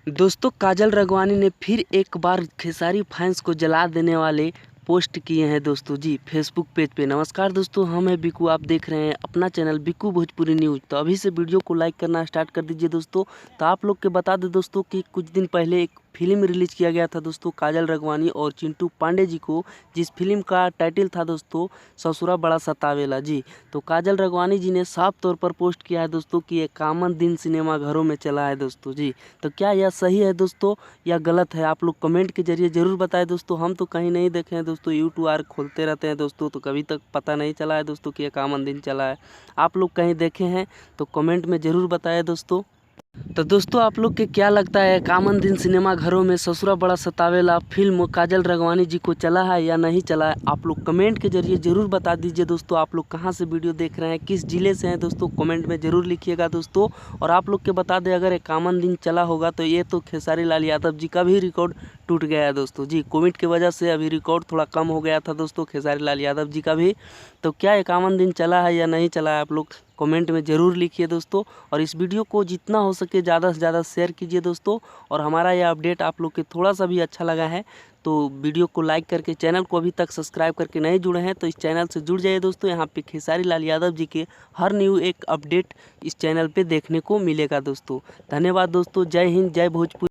दोस्तों काजल राघवानी ने फिर एक बार खेसारी फैंस को जला देने वाले पोस्ट किए हैं दोस्तों जी फेसबुक पेज पे। नमस्कार दोस्तों, हम हैं बिकू, आप देख रहे हैं अपना चैनल बिकू भोजपुरी न्यूज़। तो अभी से वीडियो को लाइक करना स्टार्ट कर दीजिए दोस्तों। तो आप लोग के बता दें दोस्तों कि कुछ दिन पहले एक फिल्म रिलीज किया गया था दोस्तों काजल राघवानी और चिंटू पांडे जी को, जिस फिल्म का टाइटल था दोस्तों ससुरा बड़ा सतावेला जी। तो काजल राघवानी जी ने साफ तौर पर पोस्ट किया है दोस्तों कि ये कॉमन दिन सिनेमा घरों में चला है दोस्तों जी। तो क्या यह सही है दोस्तों या गलत है, आप लोग कमेंट के जरिए ज़रूर बताएं दोस्तों। हम तो कहीं नहीं देखे हैं दोस्तों, यूट्यूब आर खोलते रहते हैं दोस्तों, तो कभी तक पता नहीं चला है दोस्तों कि ये कॉमन दिन चला है। आप लोग कहीं देखे हैं तो कमेंट में ज़रूर बताएं दोस्तों। तो दोस्तों आप लोग के क्या लगता है, कॉमन दिन सिनेमा घरों में ससुरा बड़ा सतावेला फिल्म काजल राघवानी जी को चला है या नहीं चला है, आप लोग कमेंट के जरिए ज़रूर बता दीजिए दोस्तों। आप लोग कहां से वीडियो देख रहे हैं, किस ज़िले से हैं दोस्तों, कमेंट में ज़रूर लिखिएगा दोस्तों। और आप लोग के बता दें, अगर ये कॉमन दिन चला होगा तो ये तो खेसारी लाल यादव जी का भी रिकॉर्ड टूट गया है दोस्तों जी। कोविड की वजह से अभी रिकॉर्ड थोड़ा कम हो गया था दोस्तों खेसारी लाल यादव जी का भी। तो क्या ये कॉमन दिन चला है या नहीं चला है, आप लोग कमेंट में ज़रूर लिखिए दोस्तों। और इस वीडियो को जितना हो सके ज़्यादा से ज़्यादा शेयर कीजिए दोस्तों। और हमारा यह अपडेट आप लोग के थोड़ा सा भी अच्छा लगा है तो वीडियो को लाइक करके, चैनल को अभी तक सब्सक्राइब करके नहीं जुड़े हैं तो इस चैनल से जुड़ जाइए दोस्तों। यहाँ पे खेसारी लाल यादव जी के हर न्यू एक अपडेट इस चैनल पे देखने को मिलेगा दोस्तों। धन्यवाद दोस्तों, जय हिंद, जय भोजपुरी।